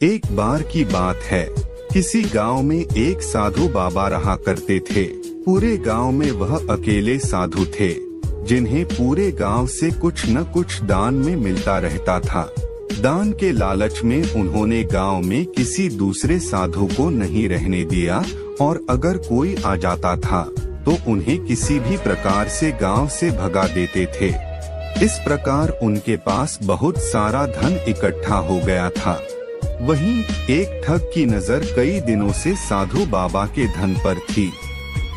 एक बार की बात है, किसी गांव में एक साधु बाबा रहा करते थे। पूरे गांव में वह अकेले साधु थे जिन्हें पूरे गांव से कुछ न कुछ दान में मिलता रहता था। दान के लालच में उन्होंने गांव में किसी दूसरे साधु को नहीं रहने दिया और अगर कोई आ जाता था तो उन्हें किसी भी प्रकार से गांव से भगा देते थे। इस प्रकार उनके पास बहुत सारा धन इकट्ठा हो गया था। वहीं एक ठग की नजर कई दिनों से साधु बाबा के धन पर थी।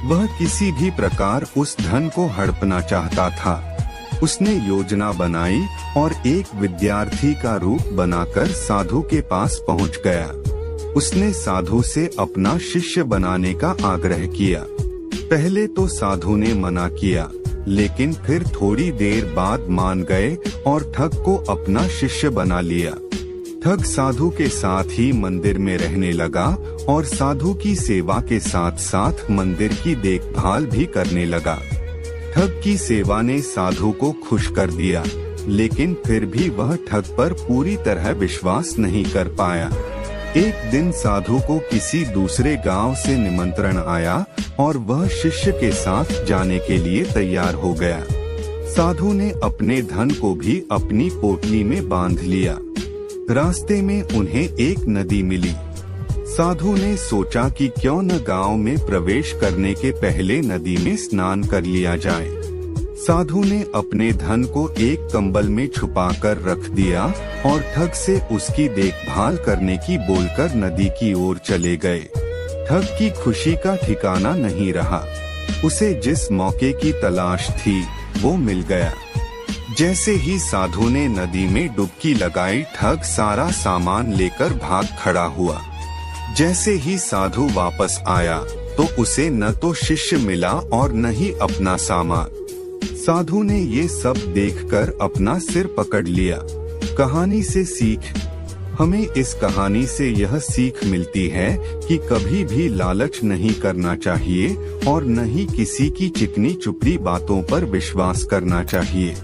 वह किसी भी प्रकार उस धन को हड़पना चाहता था। उसने योजना बनाई और एक विद्यार्थी का रूप बनाकर साधु के पास पहुंच गया। उसने साधु से अपना शिष्य बनाने का आग्रह किया। पहले तो साधु ने मना किया, लेकिन फिर थोड़ी देर बाद मान गए और ठग को अपना शिष्य बना लिया। ठग साधु के साथ ही मंदिर में रहने लगा और साधु की सेवा के साथ साथ मंदिर की देखभाल भी करने लगा। ठग की सेवा ने साधु को खुश कर दिया, लेकिन फिर भी वह ठग पर पूरी तरह विश्वास नहीं कर पाया। एक दिन साधु को किसी दूसरे गांव से निमंत्रण आया और वह शिष्य के साथ जाने के लिए तैयार हो गया। साधु ने अपने धन को भी अपनी पोटली में बांध लिया। रास्ते में उन्हें एक नदी मिली। साधु ने सोचा कि क्यों न गांव में प्रवेश करने के पहले नदी में स्नान कर लिया जाए। साधु ने अपने धन को एक कंबल में छुपाकर रख दिया और ठग से उसकी देखभाल करने की बोलकर नदी की ओर चले गए। ठग की खुशी का ठिकाना नहीं रहा। उसे जिस मौके की तलाश थी वो मिल गया। जैसे ही साधु ने नदी में डुबकी लगाई, ठग सारा सामान लेकर भाग खड़ा हुआ। जैसे ही साधु वापस आया तो उसे न तो शिष्य मिला और न ही अपना सामान। साधु ने ये सब देखकर अपना सिर पकड़ लिया। कहानी से सीख। हमें इस कहानी से यह सीख मिलती है कि कभी भी लालच नहीं करना चाहिए और न ही किसी की चिकनी चुपड़ी बातों पर विश्वास करना चाहिए।